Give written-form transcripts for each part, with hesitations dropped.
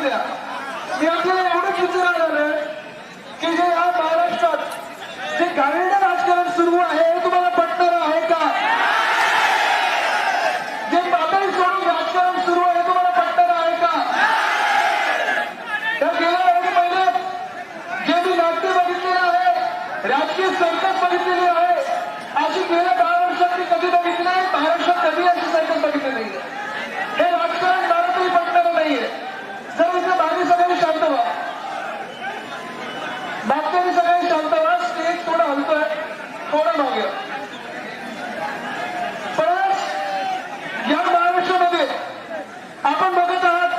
द्या. मी आपल्याला एवढंच विचारायला आलोय की जे या महाराष्ट्रात जे घाणेरडं राजकारण सुरू आहे हे तुम्हाला पटणार आहे का? जे पातळी सोडून राजकारण सुरू आहे हे तुम्हाला पटणार आहे का? तर गेल्या 1 महिन्यात जे मी नाट्य बघितलेलं आहे, राजकीय संकट बघितलेली आहे, अशी गेल्या 10 वर्षात मी कधी बघितली नाही. महाराष्ट्रात कधी अशी संकट बघितली नाहीये. हे राजकारण मला तरी पटणार नाहीये. जर इथे मागे सगळ्यांनी शांत व्हा, मागच्यानी सगळ्यांनी शांत व्हा. स्टेज थोडं हलतोय, थोडं मागे. परत या महाराष्ट्रामध्ये आपण बघत आहात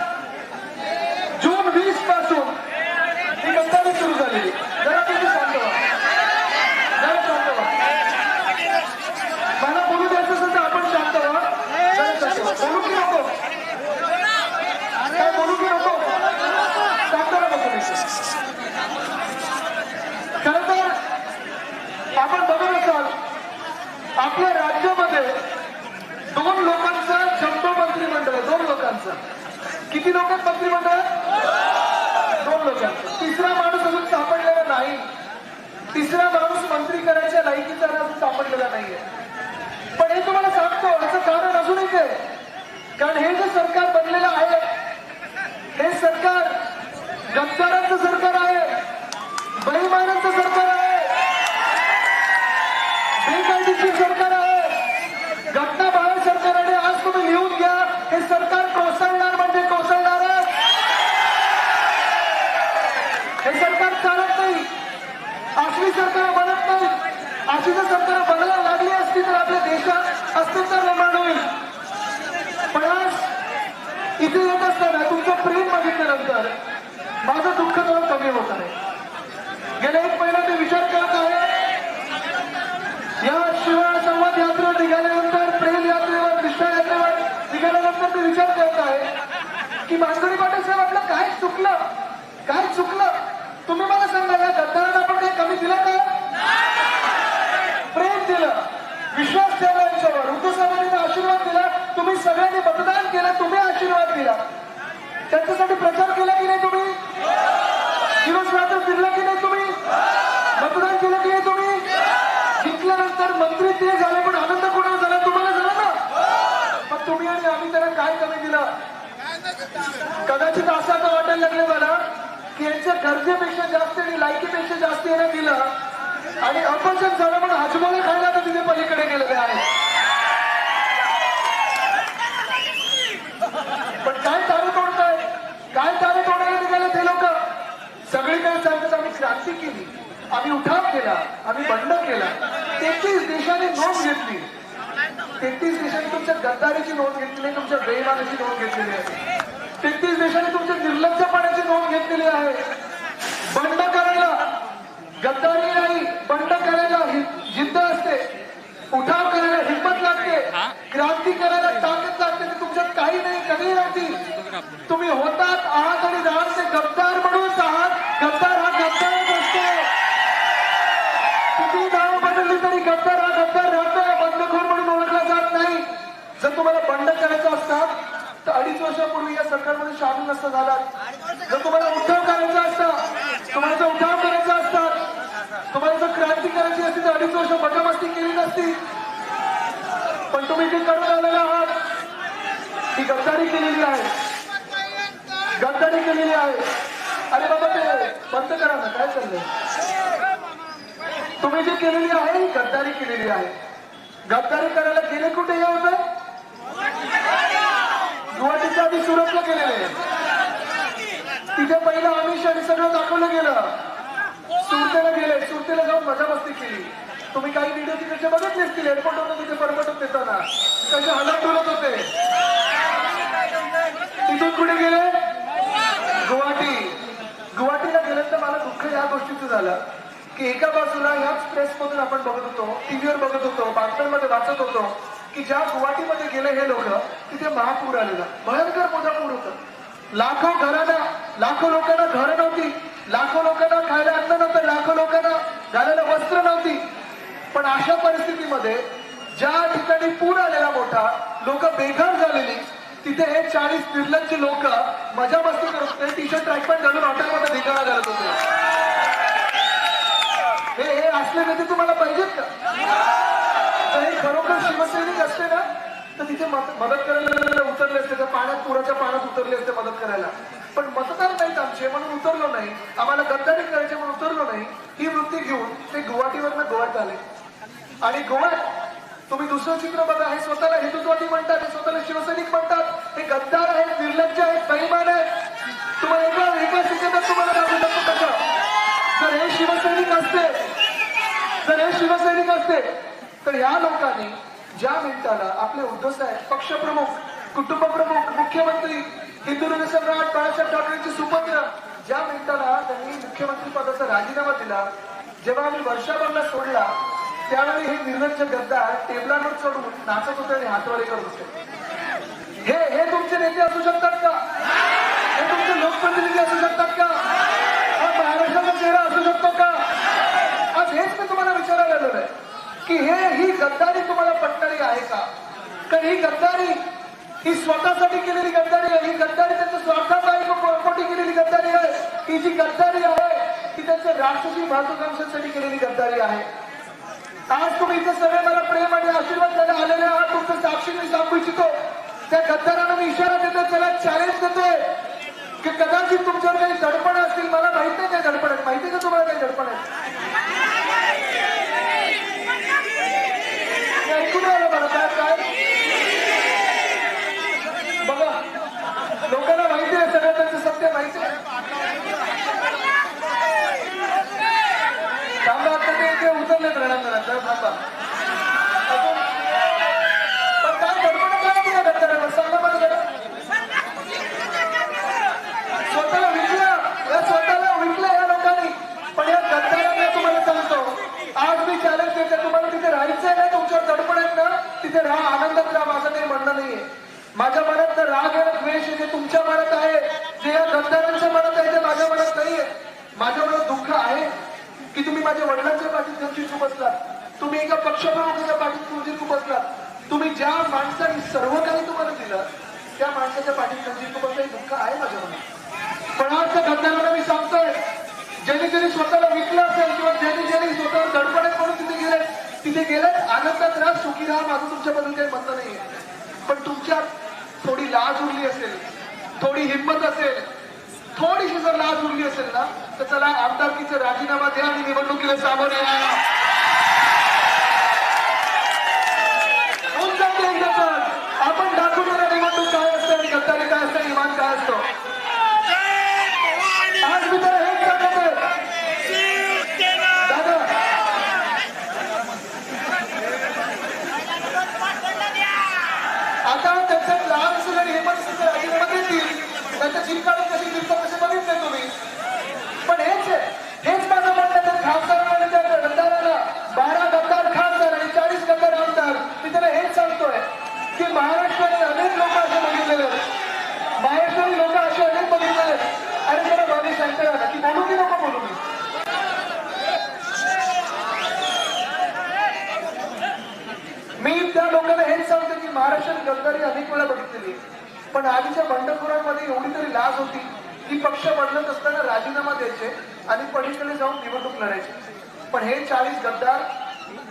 जून 20 पासून ही गद्दारी सुरू झालेली. जरा किती शांत व्हा, जरा शांत व्हा. मला बोलू द्यायचं असेल तर आपण शांत व्हा, जरा शांत व्हा. बोलू की नको? काय बोलू की नको? शांत राहा बघू. खरं तर आपण बघत असाल आपल्या राज्यामध्ये 2 लोकांचं जम्बो मंत्रिमंडळ आहे. 2 लोकांचं. किती लोक आहेत मंत्रिमंडळ? 2 लोकांचं. तिसरा माणूस अजून सापडलेला नाही. तिसरा माणूस मंत्री करायच्या लायकीचा अजून सापडलेला नाहीये. पण हे तुम्हाला सांगतो याचं कारण अजून एक आहे. कारण हे जे सरकार बनलेलं आहे हे सरकार गद्दारांचं सरकार आहे, बेईमानांचं सरकार आहे, बेकायदेशीर सरकार आहे, घटनाबाह्य सरकार. आणि आज तुम्ही लिहून घ्या, हे सरकार कोसळणार म्हणजे कोसळणारच. हे सरकार चालत नाही. असली सरकार बनत नाही. अशी जर सरकार बनायला लागली असती तर आपल्या देशात अस्तित्व निर्माण होईल. पण आज इथे येत असताना तुमचं प्रेम बघितल्यानंतर माझं दुःख थोडं कमी होत आहे. गेल्या 1 महिना मी विचार करत आहे, या शिवाय संवाद यात्रेवर निघाल्यानंतर, प्रेम यात्रेवर, कृष्णा यात्रेवर निघाल्यानंतर मी विचार करत आहे की मानकरी पाटील साहेब आपलं काय चुकलं? काय चुकलं? तुम्ही मला सांगा. या गद्दारांना आपण काही कमी दिलं का? प्रेम दिलं, विश्वास ठेवला यांच्यावर, उद्धव साहेबांनी आशीर्वाद दिला, तुम्ही सगळ्यांनी मतदान केलं, तुम्ही आशीर्वाद दिला, त्यांच्यासाठी प्रचार केला की नाही तुम्ही? दिवस रात्र फिरला की नाही तुम्ही? मतदान केलं की नाही तुम्ही? जिंकल्यानंतर मंत्री ते झाले पण आनंद कोणाला झाला? तुम्हाला झाला ना? मग तुम्ही आणि आम्ही त्यांना काय कमी दिलं? कदाचित असं आता वाटायला लागलं मला की यांच्या गरजेपेक्षा जास्त आणि लायकीपेक्षा जास्त यांना दिलं आणि अपचन झालं म्हणून हजमोला खायला तर तिथे पलीकडे गेलेले आहे. पण काय तारे तोडताय? काय तारे तोडायला निघाले ते लोक? सगळीकडे सांगतात आम्ही क्रांती केली, आम्ही उठाव केला, आम्ही बंड केला. 33 देशांनी नोंद घेतली. 33 देशांनी तुमच्या गद्दारीची नोंद घेतली, तुमच्या बेईमानीची नोंद घेतलेली आहे. 33 देशांनी तुमच्या निर्लज्जपणाची नोंद घेतलेली आहे. बंड करायला गद्दारी नाही, बंड करायला जिद्द असते, उठाव करायला हिंमत लागते, क्रांती करायला ताकद लागते. तुमच्यात काही नाही, कधी नव्हती. तुम्ही होतात, आहात आणि राहाल ते गद्दार म्हणूनच आहात. गद्दार हा गद्दारच असतो. किती नाव बदलली तरी गद्दार हा गद्दार राहतो, बंडखोर म्हणून ओळखला जात नाही. जर तुम्हाला बंड करायचं असतात तर 2.5 वर्षापूर्वी या सरकारमध्ये सामील नसता झाला. जर तुम्हाला उठाव करायचा असता, तुम्हाला जर उठाव करायचा असतात, तुम्हाला जर क्रांती करायची असती तर 2.5 वर्ष मजामस्ती केली नसती. पण तुम्ही जे करून आलेला आहात ती गद्दारी केलेली आहे, गद्दारी केलेली आहे. अरे बाबा ते बंद करा ना, काय चाललंय? तुम्ही जे केलेली आहे ही गद्दारी केलेली आहे. गद्दारी करायला गेले कुठे हे होतं? गुवाहाटीच्या आधी सुरतला गेलेले. तिथे पहिलं आमिष आणि सगळं दाखवलं गेलं. सुरतेला गेले, सुरतेला जाऊन मजा मस्ती केली. तुम्ही काही व्हिडिओ तिकडचे बघितले असतील, एअरपोर्ट होतं तिथे परमटत देताना कसे हलत डुलत होते. तिथून कुठे गेले? गुवाहाटी. गुवाहाटीला गेल्यानंतर मला दुःख या गोष्टीचं झालं की एका बाजूला ह्याच प्रेसमधून आपण बघत होतो, टीव्हीवर बघत होतो, बातम्यांमध्ये वाचत होतो की ज्या गुवाहाटीमध्ये गेले हे लोक तिथे महापूर आलेला, भयंकर मोठा पूर होता. लाखो घरांना, लाखो लोकांना घरं नव्हती, लाखो लोकांना खायला अन्न नव्हतं, लाखो लोकांना घालायला वस्त्र नव्हती. पण अशा परिस्थितीमध्ये ज्या ठिकाणी पूर आलेला मोठा, लोक बेघर झालेली, तिथे हे 40 निर्लज्ज लोक मजा मस्ती करत ते टी शर्ट ट्रॅक पॅन्ट घालून हॉटेलमध्ये धिंगाणा करत होते. हे असले नेते तुम्हाला पाहिजेत का? तर हे खरोखर शिवसैनिक असते ना तर तिथे मदत करायला उतरले असते, त्या पाण्यात पुराच्या पाण्यात उतरले असते मदत करायला. पण मतदार नाहीत आमचे म्हणून उतरलो नाही, आम्हाला गद्दारी करायचे म्हणून उतरलो नाही. ही वृत्ती घेऊन ते गुवाहाटीवरनं गोव्यात आले. आणि गोव्यात तुम्ही दुसरं चित्र बघा, हे स्वतःला हिंदुत्ववादी म्हणतात, हे स्वतःला शिवसैनिक म्हणतात, हे गद्दार आहेत, निर्लज्ज आहेत, बेईमान आहेत. तुम्हाला एका सेकंदात तुम्हाला दाखवू शकतो कसं. जर हे शिवसैनिक असते तर या लोकांनी ज्या मिनिटाला आपले उद्धव साहेब पक्षप्रमुख, कुटुंब प्रमुख, मुख्यमंत्री, हिंदू सम्राट बाळासाहेब ठाकरेंचे सुपुत्र, ज्या मिनिटाला त्यांनी मुख्यमंत्री पदाचा राजीनामा दिला, जेव्हा आम्ही वर्षाभरला सोडला त्यावेळी हे निर्लज्ज गद्दार टेबलांवर चढून नाचत होते आणि हातवारे करत होते. हे तुमचे नेते असू शकतात का? हे तुमचे लोकप्रतिनिधी असू शकतात का? हा महाराष्ट्राचा चेहरा असू शकतो का? आज हेच मी तुम्हाला विचारायला आलेलो आहे की ही गद्दारी तुम्हाला पटणारी आहे का? कारण ही गद्दारी ही स्वतःसाठी केलेली गद्दारी आहे, ही गद्दारी त्यांच्या स्वार्थापोटी केलेली गद्दारी आहे. ही जी गद्दारी आहे ती त्यांच्या राष्ट्रीय महत्वाकांक्षांसाठी केलेली गद्दारी आहे. आज तुम्ही इथे सगळे मला प्रेम आणि आशीर्वाद द्यायला आलेले आहात, तुमचं साक्षी मी सांगू इच्छितो. त्या गद्दारांना मी इशारा देतो, त्याला चॅलेंज देतोय की कदाचित तुमच्यावर काही दडपण असतील. मला माहित नाही काय दडपण आहेत, माहिती का तुम्हाला काही दडपण आहेत? ऐकून आलं मला काय बघा, लोकांना माहिती आहे, सगळं त्यांचं सत्य माहिती आहे. थांबा, आता ते उतरलेत रणांगणात, थांबा. पण काय दडपण काय दिला गद्दारांना सांगा मला जरा. स्वतःला विकलं या लोकांनी. पण या गद्दारांना तुम्हाला सांगतो, आज मी चॅलेंज देते, तुम्हाला तिथे राहायचंय ना, तुमच्यावर दडपण आहेत ना, तिथे राहा, आनंदात राहा, माझं काही म्हणणं नाहीये. माझ्या मनात राग आहे, द्वेष आहे, जे तुमच्या मनात आहे, जे या गद्दारांच्या मनात आहे, ते माझ्या मनात नाहीये. माझ्या मनात दुःख आहे की तुम्ही माझ्या वडिलांच्या पाठीत खंजीर खुपसलात, तुम्ही एका पक्षप्रमुखाच्या पाठीत खंजीर खुपसलात, तुम्ही ज्या माणसाने सर्व काही तुम्हाला दिलं त्या माणसाच्या पाठीत खंजीर खुपसलं, हे दुःख आहे माझ्या मनात. पण आज त्या गद्दारांना मी सांगतोय, ज्यांनी स्वतःला विकलं असेल किंवा ज्यांनी स्वतःवर दडपण आहे म्हणून तिथे गेले, आनंदात राहा, सुखी राहा, माझं तुमच्याबद्दल काही म्हणणं नाहीये. पण तुमच्यात थोडी लाज उरली असेल, थोडी हिंमत असेल, थोडीशी जर लाज उरली असेल ना, तर चला आमदारकीचा राजीनामा द्या आणि निवडणुकीला सामोरे या. आपण दाखवू मला निवडणूक काय असतं आणि गद्दारी काय असतं, इमान काय असतो. आज मी तर हेच सांगतोय दादा, आता त्यांच्यात लहान असेल आणि हिंमत असेल राजीनामा देतील, त्यांच्या जिंकाळून कशी जिंकतात कसे बघितले तुम्ही. पण हेच माझं म्हणणं, त्या खासदारांना, त्या गद्दाराला 12 गद्दार खासदार आणि 40 गद्दार आमदार, मी त्याला हेच सांगतोय की महाराष्ट्राने अनेक लोक असे बघितलेले आहेत, महाराष्ट्राने लोक असे अनेक बघितलेले आहेत. अरे जरा बाबी सांगता ना की बोलू की नको बोलू मी त्या लोकांना हेच सांगतो की महाराष्ट्रात गद्दारी अनेक वेळा बघितलेली, पण आधीच्या बंडखोरांमध्ये एवढी तरी लाज होती की पक्ष बदलत असताना राजीनामा द्यायचे आणि पलीकडे जाऊन निवडणूक लढायचे. पण हे 40 गद्दार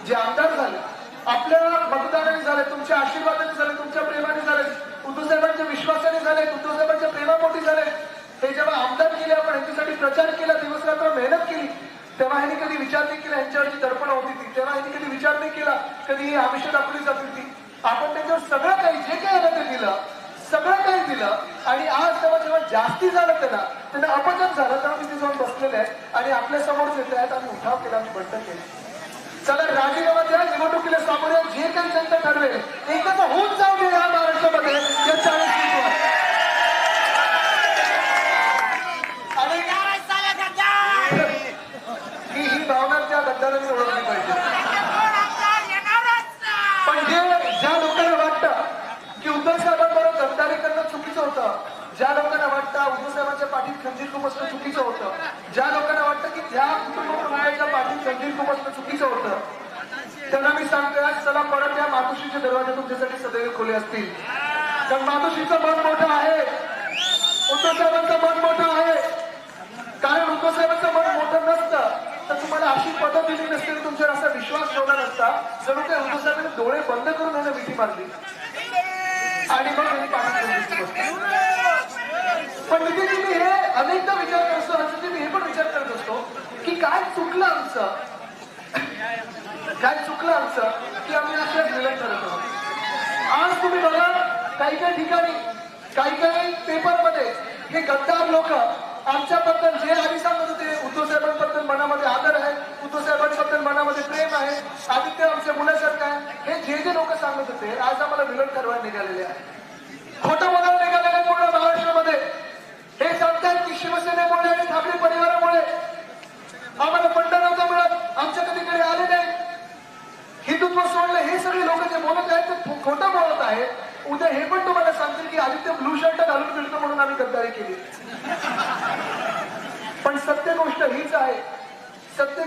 जे आमदार झाले, आपल्या मतदाराने झाले, तुमच्या आशीर्वादाने झाले, तुमच्या प्रेमाने झाले, उद्धव साहेबांच्या विश्वासाने झाले, उद्धव साहेबांच्या प्रेमापोटी झाले. हे जेव्हा आमदार केले, आपण यांच्यासाठी प्रचार केला, दिवस रात्र मेहनत केली, तेव्हा ह्यांनी कधी विचार नाही केला यांच्यावरची दडपण होती ती, तेव्हा ह्यांनी कधी विचार नाही केला कधी ही आमिष दाखवली जातील ती. आपण त्यांच्यावर सगळं काही जे काही आलं ते दिलं, सगळं काही दिलं. आणि आज जेव्हा जास्ती झालं त्यांना अपजन झालं, तेव्हा तिथे जाऊन बसलेले आहेत आणि आपल्या समोर येत आहेत. आम्ही उठाव केला, आम्ही बंड केलं. चला राजीनामा द्या, निवडणुकीला सामोरे जे काही जनता ठरवेल एकच होऊन जाऊ दे या महाराष्ट्रामध्ये या 40 सीटवर. ही भावना त्या गद्दारांनी ओळखली पाहिजे. पण ज्या लोकांना वाटतं की उद्धव साहेबांबरोबर गद्दारी करणं चुकीचं होतं, ज्या लोकांना वाटतं उद्धव साहेबांच्या पाठीत खंजीर खुपसणं चुकीचं होतं, ज्या लोकांना वाटतं की त्या कुटुंब प्रमुखाच्या पाठीत खंजीर खुपसणं चुकीचं होतं, त्यांना मी सांगतोय आज चला परत या मातोश्रीचे दरवाजे तुमच्यासाठी सदैव खुले असतील. कारण मातोश्रीचं मन मोठं आहे, उद्धव साहेबांचं मन मोठं डोळे बंद करून ह्यानं मिठी मारली आणि मग त्यांनी पाठीत पण नितीनजी मी हे अनेकदा विचार करत असतो, मी हे पण विचार करत असतो की काय चुकलं आमचं की आम्ही अशा विलन करत आहोत. आज तुम्ही बघा काही काही ठिकाणी काही पेपरमध्ये हे गद्दार लोक आमच्याबद्दल जे आधी सांगत होते, उद्धव साहेबांबद्दल मनामध्ये आदर आहे, उद्धव साहेबांबद्दल मनामध्ये प्रेम आहे, आदित्य आमच्या मुलासारखं आहे, हे जे लोक सांगत होते आज आम्हाला विलन करायला निघालेले आहे, खोटं बोलायला निघालेले पूर्ण महाराष्ट्रामध्ये. हे सांगतात की शिवसेनेमुळे आणि ठाकरे परिवारामुळे आम्हाला फंड नव्हता मिळत, आमच्या कधीकडे आले नाही, हिंदुत्व सोडलं, हे सगळे लोक जे बोलत आहेत ते खोटं बोलत आहेत. उद्या हे पण तुम्हाला सांगतील की आदित्य ब्लू शर्ट घालून फिरतो म्हणून आम्ही गद्दारी केली. पण सत्य गोष्ट हीच आहे की सत्य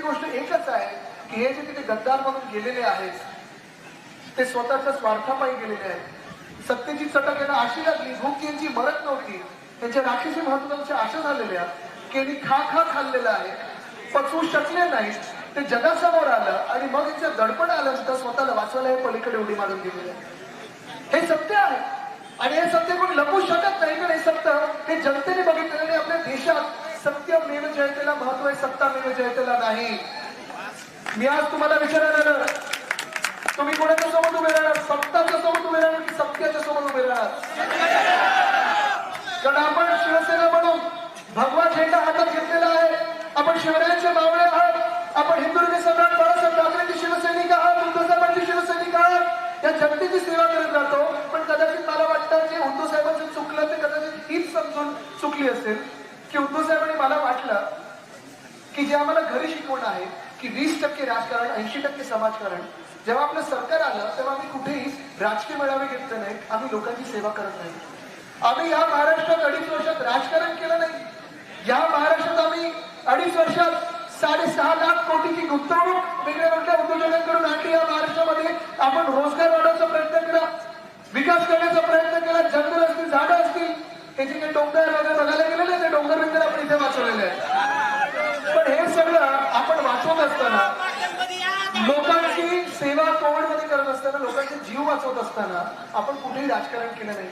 गोष्ट एकच आहे की हे जे तिथे गद्दार म्हणून गेलेले आहेत ते स्वतःच्या स्वार्थापायी गेलेले आहेत. सत्तेची चटक यांना अशी लागली, भूक यांची मरत नव्हती, त्यांच्या राक्षसी महत्वाच्या आशा झालेल्या की यांनी खा खाल्लेलं आहे, पचवू शकले नाही, ते जगासमोर आलं आणि मग यांचं दडपण आल्यानंतर स्वतःला वाचवायला हे पलीकडे उडी मारून गेलेले आहे. हे सत्य आहे आणि हे सत्य कोणी लपवू शकत नाही, कारण हे सत्य हे जनतेने बघितलेलं आणि आपल्या देशात सत्यमेव जयतेला महत्व आहे, सत्तामेव जयतेला नाही. मी आज तुम्हाला विचारायला तुम्ही कोणाच्या सोबत उभे राहणार, सत्ताच्या सोबत उभे राहणार की सत्याच्या सोबत उभे राहणार? कारण आपण शिवसेना म्हणून भगवा झेंडा हातात घेतलेला आहे, आपण शिवरायांचे मावळे आहात, आपण हिंदुत्व सम्राट बाळासाहेब ठाकरेंचे शिवसैनिक आहात, उद्धव साहेबांचे शिवसैनिक आहात, या जनतेची सेवा करत राहतो. पण कदाचित मला वाटतं जे उद्धव साहेबांचं चुकलं ते कदाचित हीच समजून चुकली असेल की उद्धव साहेबांनी मला वाटलं की जे आम्हाला घरी शिकवणं आहे की 20% राजकारण 80% समाजकारण, जेव्हा आपलं सरकार आलं तेव्हा आम्ही कुठेही राजकीय मेळावे घेतले नाही, आम्ही लोकांची सेवा करत नाही. आम्ही या महाराष्ट्रात 2.5 वर्षात राजकारण केलं नाही. या महाराष्ट्रात आम्ही 2.5 वर्षात 6.5 लाख कोटीची गुंतवणूक वेगळ्या उद्योजकांकडून आणली. या महाराष्ट्रामध्ये आपण रोजगार वाढवण्याचा प्रयत्न केला, विकास करण्याचा प्रयत्न केला, जंगल असतील, झाडं असतील, हे जे काही डोंगर वगैरे बघायला गेलेले ते डोंगर वगैरे आपण इथे वाचवलेले आहे. पण हे सगळं आपण वाचवत असताना, लोकांची सेवा कोविडमध्ये करत असताना, लोकांचे जीव वाचवत असताना आपण कुठेही राजकारण केलं नाही.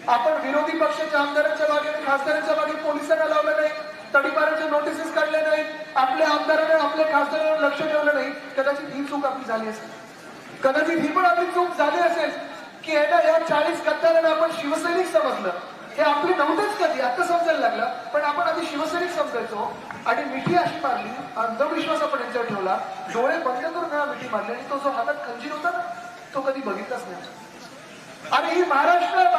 आपण विरोधी पक्षाच्या आमदारांच्या मागे, खासदारांच्या मागे पोलिसांना लावलं नाही, तडीपाराच्या नोटिसेस काढल्या नाही, आपल्या आमदारांना आपल्या खासदारांवर लक्ष ठेवलं नाही. कदाचित ही चूक आपली झाली असेल, कदाचित ही पण आपली चूक झाली असेल की या 40 गद्दारांना आपण शिवसैनिक समजलं. हे आपली नव्हतेच कधी, आता समजायला लागलं, पण आपण आधी शिवसैनिक समजायचो आणि मिठी अशी मारली, अंधविश्वास आपण यांच्यावर ठेवला, डोळे बंद करून मिठी मारली आणि तो जो हातात खंजीर होता ना तो कधी बघितलाच नाही. आणि ही महाराष्ट्र हा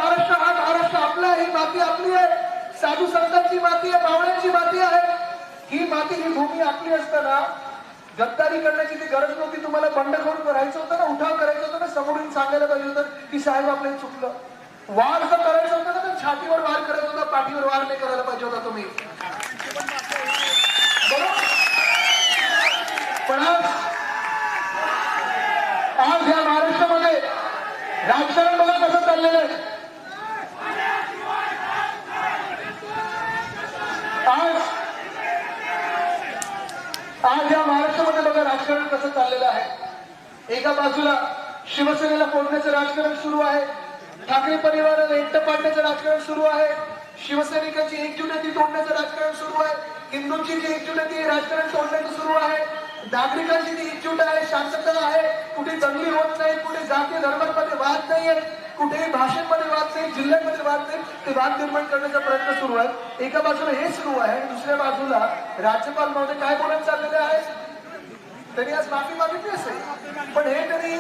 महाराष्ट्र आपला आहे, ही माती आपली आहे, साधू संतांची माती आहे, मावळ्यांची माती आहे. ही माती, ही भूमी आपली असताना गद्दारी करण्याची ती गरज नव्हती. तुम्हाला बंड करून राहायचं होतं ना, उठाव करायचं होतं ना, समोरून सांगायला पाहिजे होतं की साहेब आपल्याला चुकलं. वार जर करायचं होतं ना तर छातीवर वार करायचा होता, पाठीवर वार नाही करायला पाहिजे होता तुम्ही. पण आज या महाराष्ट्रामध्ये राजकारण बघा कसं चाललेलं आहे. आज या महाराष्ट्रामध्ये बघा राजकारण कसं चाललेलं आहे. एका बाजूला शिवसेनेला फोडण्याचं राजकारण सुरू आहे, ठाकरे परिवाराला एकटं पाडण्याचं राजकारण सुरू आहे, शिवसैनिकांची एकजुटती तोडण्याचं राजकारण सुरू आहे, हिंदूंची जी एकजुटती राजकारण तोडण्याचं सुरू आहे, नागरिकांची जी एकजूट आहे, शांतता आहे, कुठे दंगली होत नाही, कुठे जाती धर्मांमध्ये वाद नाहीये, कुठेही भाषेमध्ये वाद नाही, जिल्ह्यांमध्ये वाद नाही, ते वाद निर्माण करण्याचा प्रयत्न सुरू आहे. एका बाजूला हे सुरू आहे आणि दुसऱ्या बाजूला राज्यपाल महोदय काय बोलत चाललेले आहे. त्यांनी आज माफी मागितली असेल, पण हे त्यांनी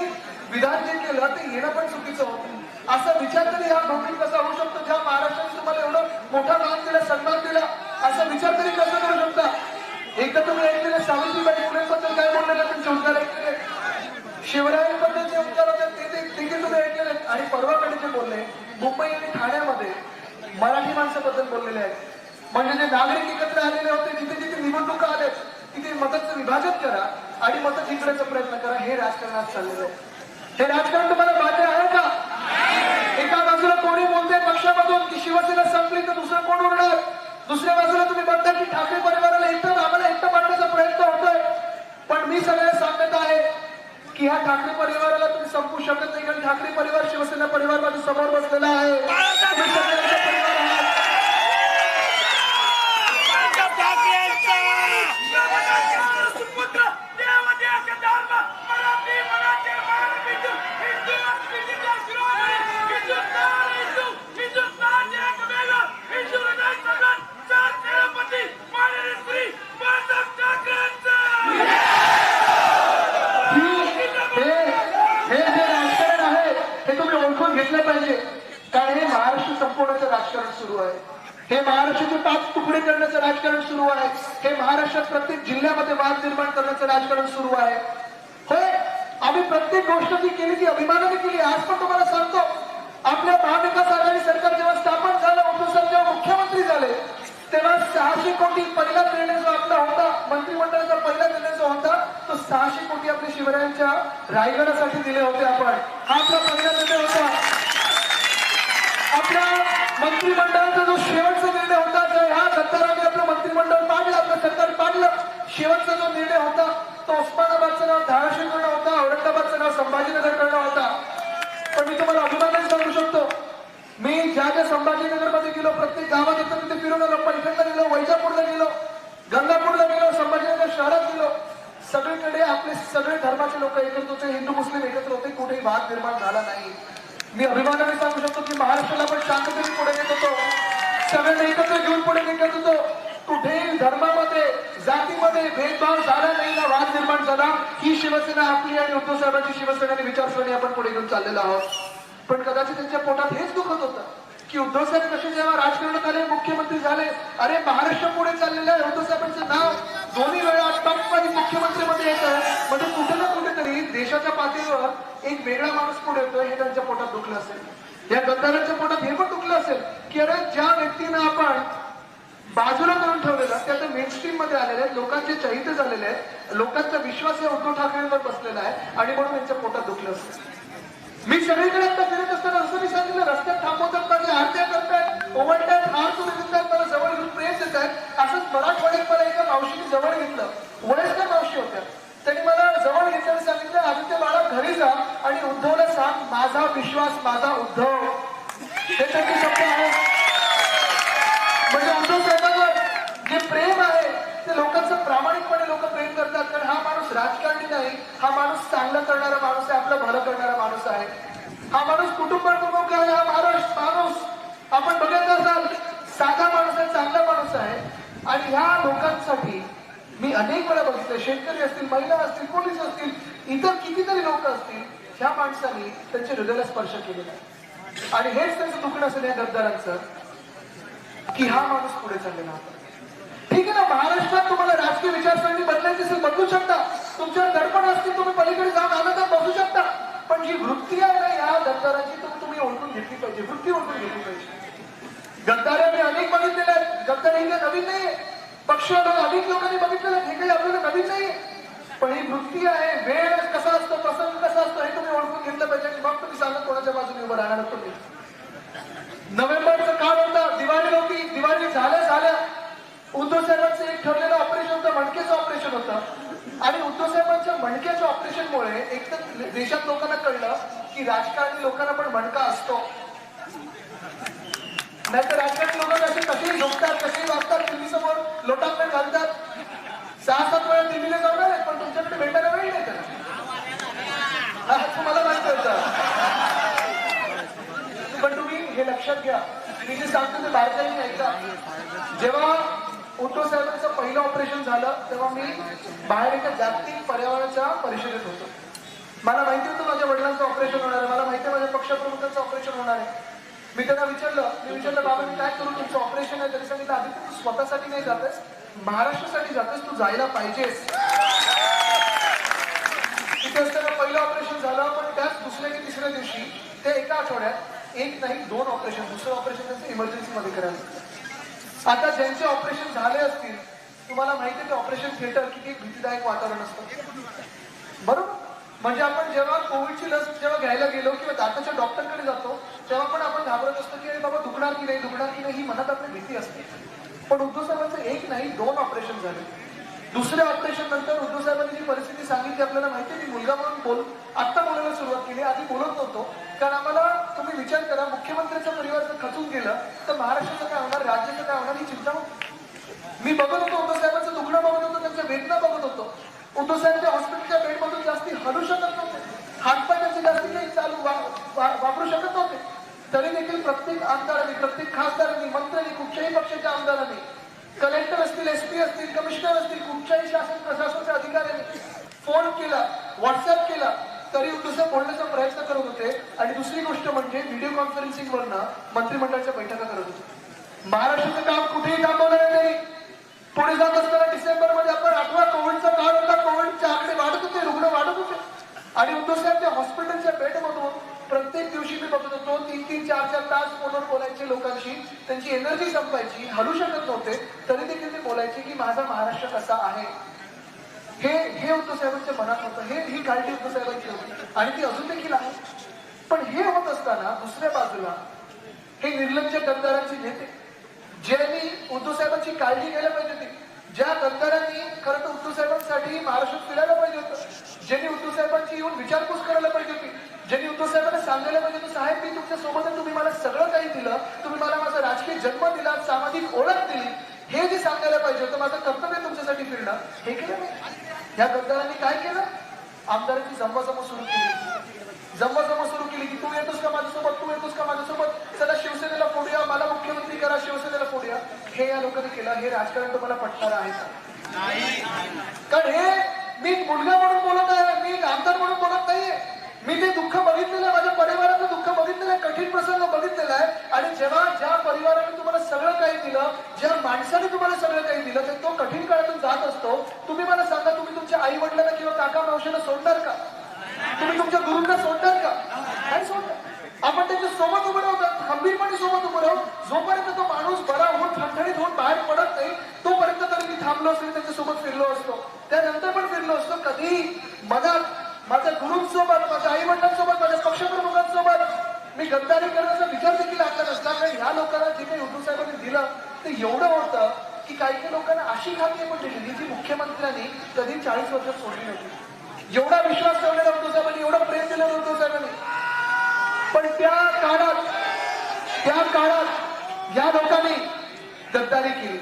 विधान जे केलं ते येणं पण चुकीचं होतं. असा विचार तरी हा भौतिक कसा होऊ शकतो, ज्या महाराष्ट्राने तुम्हाला एवढं मोठा मान दिला, सन्मान दिला, असा विचार तरी कसं करू शकता. एकदा तुम्ही ऐकलेले सावित्रीबाई फुलेंबद्दल काय बोललेलं त्यांचे उद्गार ऐकलेले, शिवरायांबद्दल जे उद्गार होते ते देखील तुम्ही ऐकलेले. आणि परवाकडे जे बोलले मुंबई आणि ठाण्यामध्ये मराठी माणसाबद्दल बोललेले आहेत. म्हणजे जे नागरिक एकत्र आलेले होते, जिथे जिथे निवडणुका आल्यात तिथे मतांचं विभाजन करा आणि मतं जिंकण्याचा प्रयत्न करा. हे राजकारणात चाललेलं आहे. हे राजकारण तुम्हाला मान्य आहे का. एका बाजूला कोणी बोलते पक्षामधून की शिवसेना संपली तर दुसरं कोण उरणार, दुसऱ्या बाजूला तुम्ही म्हणता की ठाकरे परिवाराला आम्हाला एकटं पाडण्याचा प्रयत्न होतोय. पण मी सगळ्यांना सांगत आहे की ह्या ठाकरे परिवाराला तुम्ही संपू शकत नाही, कारण ठाकरे परिवार शिवसेना परिवार माझ्या समोर बसलेला आहे. तुम्ही सगळ्यांचा परिवार आहात. घेतलं पाहिजे, कारण हे महाराष्ट्र संपवण्याचं राजकारण सुरू आहे. हे महाराष्ट्राचे 5 तुकडे करण्याचं राजकारण सुरू आहे. हे महाराष्ट्रात प्रत्येक जिल्ह्यामध्ये वाद निर्माण करण्याचं राजकारण सुरू आहे. होय, आम्ही प्रत्येक गोष्ट ती केली ती अभिमानाने केली. आज पण तुम्हाला सांगतो, आपल्या महाविकास आघाडी सरकार जेव्हा स्थापन झालं, उद्धव साहेब जेव्हा मुख्यमंत्री झाले, तेव्हा 600 कोटी पहिला निर्णय जो आपला होता, मंत्रिमंडळाचा पहिला निर्णय जो होता, तो 600 कोटी आपल्या शिवरायांच्या रायगडासाठी दिले होते आपण. हा आपला पहिला निर्णय होता. आपल्या मंत्रिमंडळाचा जो शेवटचा निर्णय होता, जो ह्या गद्दाराने आपलं मंत्रिमंडळ पाडलं, आपलं सरकार पाडलं, शेवटचा जो निर्णय होता तो उस्मानाबादचं नाव धाराशिव करणं होता, औरंगाबादचं नाव संभाजीनगर करणं होता. पण मी तुम्हाला अभिमानाने सांगू शकतो, मी ज्या संभाजीनगर मध्ये गेलो, प्रत्येक गावात येतो तिथे फिरून आलो. पैठणला गेलो, वैजापूरला गेलो, गंगापूरला गेलो, संभाजीनगर शहरात गेलो. सगळीकडे आपले सगळे धर्माचे लोक एकत्र होते, हिंदू मुस्लिम एकत्र होते, कुठेही वाद निर्माण झाला नाही. मी अभिमानाने सांगू शकतो की महाराष्ट्राला पण शांततेने पुढे नेत होतो, सगळ्यांना एकत्र घेऊन पुढे नेत होतो. कुठेही धर्मामध्ये जातीमध्ये भेदभाव झाला नाही ना वाद निर्माण झाला. ही शिवसेना आपली आणि उद्धव साहेबांची शिवसेना आणि विचारसरणी आपण पुढे घेऊन चाललेलो आहोत. पण कदाचित त्यांच्या पोटात हेच दुखत होतं की उद्धव साहेब कसे जेव्हा राजकारणात आले, मुख्यमंत्री झाले, अरे महाराष्ट्र पुढे चाललेलं आहे, उद्धव साहेबांचं नाव दोन्ही वेळा टॉपमध्ये मुख्यमंत्रीमध्ये येतं, म्हणजे कुठे ना कुठेतरी देशाच्या पातळीवर एक वेगळा माणूस पुढे येतोय, हे त्यांच्या पोटात दुखलं असेल. या गद्दारांच्या पोटात हे पण दुखलं असेल की अरे ज्या व्यक्तीनं आपण बाजूला करून ठेवलेलं ते आता मेन स्ट्रीम मध्ये आलेले आहेत, लोकांचे चहिते झालेले आहेत, लोकांचा विश्वास या उद्धव ठाकरेंवर बसलेला आहे आणि म्हणून त्यांच्या पोटात दुखलं असेल. मी सगळीकडे आता फिरत असताना असं मी सांगितलं, रस्त्यात थांबवतात, माझ्या आरत्या करतायत, ओवळतायत, हार तुम्ही दिसतात, मला जवळ घेऊन प्रेम देत आहेत. असंच मराठवाड्यात मला एका मावशीने जवळ घेतलं, वयस्कर मावशी होत्या. त्यांनी मला जवळ घेतल्याने सांगितलं, आदित्य बाळा घरी जा आणि उद्धवला सांग, माझा विश्वास माझा उद्धव. हे त्यांचे शब्द आहे. म्हणजे उद्धव साहेबांवर जे प्रेम आहे ते लोकांचं प्रामाणिकपणे लोक प्रेम करतात, कारण हा माणूस राजकारणी नाही, हा माणूस चांगलं करणारा माणूस आहे, आपलं भलं करणारा माणूस आहे. हा माणूस कुटुंबाप्रमुख आहे. हा माणूस आपण बघत असाल साधा माणूस आहे, चांगला माणूस आहे. आणि ह्या लोकांसाठी मी अनेक वेळा बघितलं, शेतकरी असतील, महिला असतील, पोलीस असतील, इतर कितीतरी लोक असतील, ह्या माणसांनी त्यांच्या हृदयाला स्पर्श केलेला आहे. आणि हेच त्यांचं दुखणं असेल या गद्दारांचं की हा माणूस पुढे चाललेला होता. ठीक आहे ना, महाराष्ट्रात तुम्हाला राजकीय विचारसरणी बदलायची असेल बदलू शकता, तुमच्यावर दडपण असतील, तुम्ही पलीकडे जाऊन आनंदात बसू शकता. पण जी वृत्ती आहे ना या गद्दाराची तुम्ही ओळखून घेतली पाहिजे, वृत्ती ओळखून घेतली पाहिजे. गद्दारी आम्ही अनेक बघितलेले आहेत, गद्दार हे काही नवीन नाहीये, पक्ष अनेक लोकांनी बघितलेलं हे काही आपल्याला नवीन नाहीये. पण ही वृत्ती आहे, वेळ कसा असतो, प्रसंग कसा असतो हे तुम्ही ओळखून घेतलं पाहिजे. आणि मग तुम्ही सांगा कोणाच्या बाजूने उभं राहणार तुम्ही. नोव्हेंबरचा काळ होता, दिवाळी होती, दिवाळी झाल्या उद्धव साहेबांचं एक ठरलेलं ऑपरेशन होतं, मणकेचं ऑपरेशन होतं. आणि उद्धव साहेबांच्या मणक्याच्या ऑपरेशनमुळे एक तर देशात लोकांना कळलं की राजकारणी लोकांना पण मणका असतो. नाहीतर राजकारणी लोक कसेही झोपतात, कसेही वागतात, दिल्लीसमोर लोटांगण घालतात, 6-7 वेळा दिल्लीला जाणार आहेत, पण तुमच्याकडे भेटायला वेळ नाही त्याला. तुम्हाला माहिती होतं. पण तुम्ही हे लक्षात घ्या, मी जे सांगतो ते बाहेरच्या ऐका. जेव्हा उद्धव साहेबांचं पहिलं ऑपरेशन झालं तेव्हा मी बाहेर एका जागतिक पर्यावरणाच्या परिषदेत होतो. मला माहिती होतं माझ्या वडिलांचं ऑपरेशन होणार आहे, मला माहिती आहे माझ्या पक्षप्रमुखांचं ऑपरेशन होणार आहे. मी त्यांना विचारलं बाबा मी काय करू, तुमचं ऑपरेशन आहे. तरी सांगितलं आधी तू स्वतःसाठी नाही जातेस, महाराष्ट्रासाठी जातेस, तू जायला पाहिजेस. तिथे असताना पहिलं ऑपरेशन झालं, पण त्याच दुसऱ्या की तिसऱ्या दिवशी ते एका आठवड्यात 1 नाही 2 ऑपरेशन, दुसरं ऑपरेशन त्यांचं इमर्जन्सी मध्ये करायचं. आता ज्यांचे ऑपरेशन झाले असतील तुम्हाला माहिती आहे की ऑपरेशन थिएटर किती भीतीदायक वातावरण असतं, बरोबर. म्हणजे आपण जेव्हा कोविडची लस जेव्हा घ्यायला गेलो किंवा दाताच्या डॉक्टरकडे जातो तेव्हा पण आपण घाबरत असतो की अरे बाबा दुखणार की नाही ही मनात आपली भीती असते. पण उद्धव साहेबांचं 1 नाही 2 ऑपरेशन झाले. दुसऱ्या ऑपरेशन नंतर उद्धव साहेबांनी जी परिस्थिती सांगितली आपल्याला माहिती आहे. मी मुलगा म्हणून आत्ता बोलायला सुरुवात केली, आधी बोलत नव्हतो. कारण आम्हाला तुम्ही विचार करा, मुख्यमंत्र्यांचा परिवार जर खचून गेलं तर महाराष्ट्राचं काय होणार, राज्याचं काय होणार ही चिंता होती. मी बघत होतो उद्धव साहेबांचं दुखणं बघत होतो, त्यांच्या वेदना बघत होतो. उद्धव साहेबांच्या हॉस्पिटलच्या बेडमधून जास्ती हलू शकत नव्हते, हातपाय त्यांचे जास्ती काही चालू वापरू शकत नव्हते. तरी देखील प्रत्येक आमदारांनी, प्रत्येक खासदारांनी, मंत्र्यांनी, कुठच्याही पक्षाच्या आमदारांनी, कलेक्टर असतील, एसपी असतील, कमिशनर असतील, कुठच्याही शासन प्रशासनाच्या अधिकाऱ्यांनी फोन केला, व्हॉट्सअप केला, तरी उद्धव साहेब बोलण्याचा प्रयत्न करत होते. आणि दुसरी गोष्ट म्हणजे व्हिडिओ कॉन्फरन्सिंगवरनं मंत्रिमंडळाच्या बैठका करत होते. महाराष्ट्राचं काम कुठेही थांबवलं नाही त्यांनी. पुढे जात असताना डिसेंबरमध्ये आपण आठवा कोविडचा काळ होता, कोविडचे आकडे वाढत होते, रुग्ण वाढत होते. आणि उद्धव साहेब त्या हॉस्पिटलच्या बेडमधून प्रत्येक दिवशी मी बघत होतो 3-3, 4-4 तास फोनवर बोलायचे लोकांशी. त्यांची एनर्जी संपायची, हलू शकत नव्हते, तरी देखील ते बोलायचे की माझा महाराष्ट्र कसा आहे. हे उद्धव साहेबांच्या मनात होतं, ही काळजी उद्धव साहेबांची होती आणि ती अजून देखील आहे. पण हे होत असताना दुसऱ्या बाजूला हे निर्लज्ज गद्दारांचे नेते, ज्यांनी उद्धव साहेबांची काळजी घ्यायला पाहिजे होती, ज्या गद्दारांनी खरं तर उद्धव साहेबांसाठी महाराष्ट्रात फिरायला पाहिजे होतं, ज्यांनी उद्धव साहेबांची येऊन विचारपूस करायला पाहिजे होती, ज्यांनी उद्धव साहेबांना सांगायला पाहिजे होतं, साहेब मी तुमच्या सोबत आहे, तुम्ही मला सगळं काही दिलं, तुम्ही मला माझा राजकीय जन्म दिला, सामाजिक ओळख दिली, हे जे सांगायला पाहिजे होतं, माझं कर्तव्य तुमच्यासाठी फिरणं, हे केलं नाही. ह्या गद्दारांनी काय केलं, आमदारांची जमवाजमव सुरू केली. जमवाजमव सुरू केली की तू येतोस का माझ्यासोबत, तू येतोस का माझ्यासोबत, चला शिवसेनेला फोडूया, मला मुख्यमंत्री करा, शिवसेनेला फोडूया. हे या लोकांनी केलं. हे राजकारण तुम्हाला पटणार आहे का? कारण हे मी मुलगा म्हणून बोलत आहे, मी आमदार म्हणून बोलत नाहीये. मी ते दुःख बघितलेलं आहे, माझ्या परिवाराचं दुःख बघितलेलं आहे, कठीण प्रसंग बघितलेला आहे. आणि जेव्हा ज्या परिवाराने तुम्हाला सगळं काही दिलं, ज्या माणसाने तुम्हाला सगळं काही दिलं, तर तो कठीण काळातून जात असतो. तुम्ही मला सांगा, तुम्ही तुमच्या आई वडिलांना किंवा काका मावशीला सोडणार का? तुम्ही तुमच्या गुरूंना सोडणार का? नाही सोडणार. आपण त्यांच्या सोबत उभं राहू, खंबीरपणे सोबत उभं राहू. जोपर्यंत तो माणूस बरा होऊन ठणठणीत होऊन बाहेर पडत नाही, तोपर्यंत तरी मी थांबलो असतो, त्यांच्यासोबत फिरलो असतो, त्यानंतर पण फिरलो असतो. कधी मनात माझ्या गुरूंसोबत, माझ्या आई वडिलांसोबत, माझ्या पक्षप्रमुखांसोबत मी गद्दारी करण्याचा विचार देखील आणला नसला. कारण ह्या लोकांना जे काही उद्धव साहेबांनी दिलं ते एवढं होतं की काही लोकांना अशी खाती पण दिली जी मुख्यमंत्र्यांनी कधी 40 वर्षात सोडली नव्हती. एवढा विश्वास ठेवलेला उद्धव साहेबांनी, एवढं प्रेम दिलं उद्धव साहेबांनी. पण त्या काळात या लोकांनी गद्दारी केली.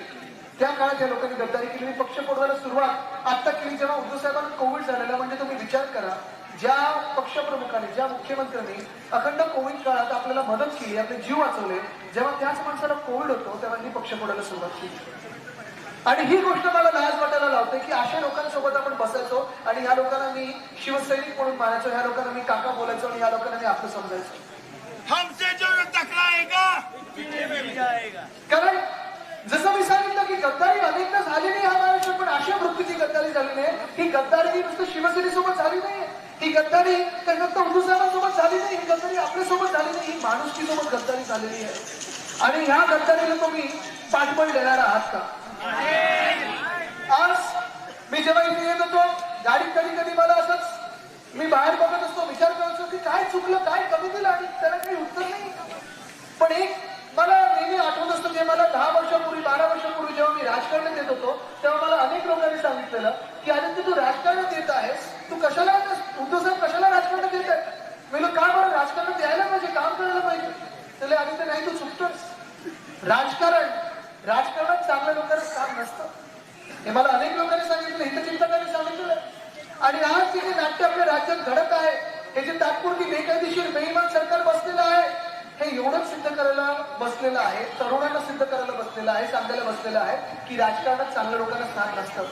त्या काळात या लोकांनी गद्दारी केली. पक्ष फोडवायला सुरुवात आता केली जेव्हा उद्धव साहेबांना कोविड झालेला. म्हणजे तुम्ही विचार करा, ज्या पक्षप्रमुखांनी, ज्या मुख्यमंत्र्यांनी अखंड कोविड काळात आपल्याला मदत केली, आपले जीव वाचवले, जेव्हा त्याच माणसाला कोविड होतो तेव्हा ही पक्ष फोडायला सुरुवात केली. आणि ही गोष्ट मला लाज वाटायला लावते की अशा लोकांसोबत आपण बसायचो आणि ह्या लोकांना मी शिवसैनिक म्हणून मानायचो, ह्या लोकांना मी काका बोलायचो आणि ह्या लोकांना मी आपलं समजायचो. कारण जसं मी सांगितलं की गद्दारी अनेकदा झाली नाही हा महाराष्ट्र, पण अशा वृत्तीची गद्दारी झाली नाही. ही गद्दारी ही नुसतं शिवसेनेसोबत झाली नाही, ही गद्दारी तर फक्त उद्धव साहेबांसोबत झाली नाही, ही गद्दारी आपल्यासोबत झाली नाही, ही माणुसकीसोबत गद्दारी झालेली आहे. आणि ह्या गद्दारीला तुम्ही पाठबळ देणार आहात का? आज मी जेव्हा इथे येत होतो गाडीत, कधी कधी मला असंच मी बाहेर बघत असतो, विचार करतो की काय चुकलं, काय कमी दिलं, आणि त्याला काही उत्तर नाही. पण एक मला नेहमी आठवत असतं, जे मला 10 वर्षापूर्वी 12 वर्षापूर्वी जेव्हा मी राजकारणात येत होतो तेव्हा मला अनेक लोकांनी सांगितलेलं की आदित्य तू राजकारणात येत आहेस, तू कशाला, उद्धव साहेब कशाला राजकारणात येत आहे? मी का बरं राजकारणात यायला पाहिजे, काम करायला पाहिजे. त्याला आदित्य नाही, तू चुकतोस. राजकारणात चांगल्या लोकांना काम नसतं, हे मला अनेक लोकांनी सांगितलं, हितचिंतकांनी सांगितलं. आणि आज जे नाट्य आपल्या राज्यात घडत आहे, हे जे तात्पुरती बेकायदेशीर बेईमान सरकार बसलेलं आहे, हे एवढंच सिद्ध करायला बसलेलं आहे, तरुणांना सिद्ध करायला बसलेलं आहे, सांगायला बसलेलं आहे की राजकारणात चांगल्या लोकांना स्थान नसतं.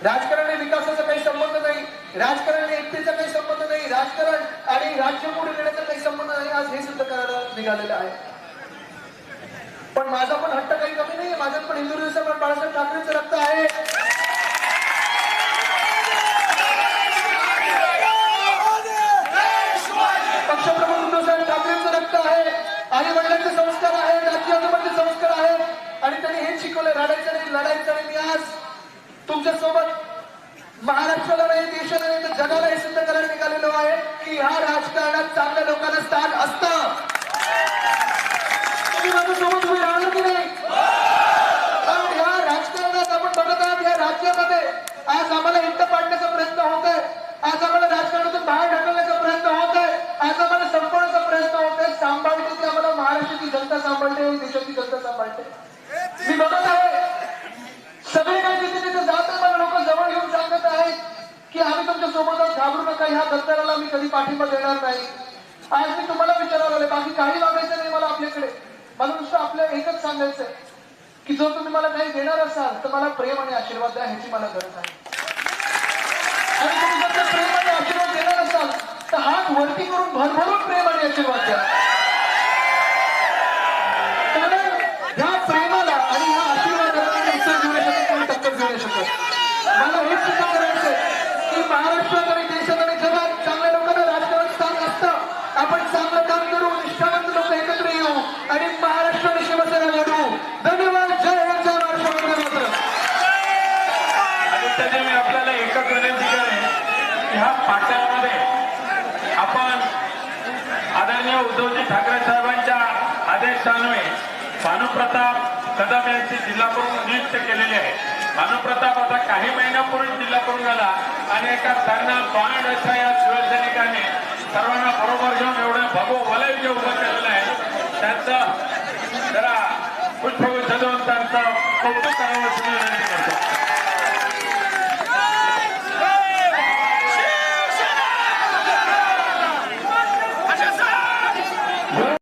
राजकारणाने विकासाचा काही संबंध नाही, राजकारणाने एकतेचा काही संबंध नाही, राजकारण आणि राज्य पुढे नेण्याचा काही संबंध नाही. आज हे सिद्ध करायला निघालेलं आहे. पण माझा पण हट्ट काही कमी नाही, माझ्यात पण हिंदू दिवसामध्ये बाळासाहेब ठाकरेंचं रक्त आहे. पक्षप्रमुख उद्धवसाहेब ठाकरेंचं रक्त आहे, आई वडिलांचे संस्कार आहे, राज्य आजोबांचे संस्कार आहेत. आणि त्यांनी हेच शिकवले, रडायचं नाही, लढायचं नाही. मी आज तुमच्या सोबत महाराष्ट्राला नाही, देशाला नाही, तर जगाला हे सिद्ध करायला निघालेलो आहे की ह्या राजकारणात चांगल्या लोकांना स्थान असतं. तुम्ही माझ्यासोबत उभे राहणार की नाही? कारण ह्या राजकारणात आपण बघत आहात, या राज्यामध्ये गद्दाराला मी कधी पाठिंबा देणार नाही. आज मी तुम्हाला विचारायला बाकी काही मागायचं नाही मला आपल्याकडे. मला नुसतं आपल्या एकच सांगायचंय की जर तुम्ही मला काही देणार असाल तर मला प्रेम आणि आशीर्वाद द्या, ह्याची मला गरज आहे. आणि तुम्ही जर त्या प्रेम आणि आशीर्वाद देणार असाल तर हात वरती करून भरभरून प्रेम आणि आशीर्वाद द्या. कारण ह्या प्रेमाला आणि ह्या आशीर्वादाला उत्तर देऊ शकत कोणी टक्कर देऊ शकत. मला हेच सुद्धा करायचंय की महाराष्ट्रात आणि देशात आणि जगात चांगल्या लोकांना राजकारण स्थान असतं. आपण चांगलं काम करू, निष्ठावंत लोक एकत्र येऊ आणि महाराष्ट्र आणि शिवसेना लढू. धन्यवाद. जय हिंद, जय महाराष्ट्र. वंदे मातरम. आदित्यजी, मी आपल्याला एकच विनंती करेन की ह्या पाट्यामध्ये आपण आदरणीय उद्धवजी ठाकरे साहेबांच्या आदेशान्वये भानुप्रताप कदम यांची जिल्हा प्रमुख नियुक्त केलेली आहे. भानुप्रताप आता काही महिन्यापूर्वी जिल्हा प्रमुख झाला आणि एका त्यांना बॉन्ड अशा या शिवसैनिकांनी सर्वांना बरोबर घेऊन एवढं भगवं वलय जे उभं केलेलं आहे त्यांचं जरा पुष्पगुच्छ देऊन त्यांचं कौतुक करावं अशी विनंती करतो.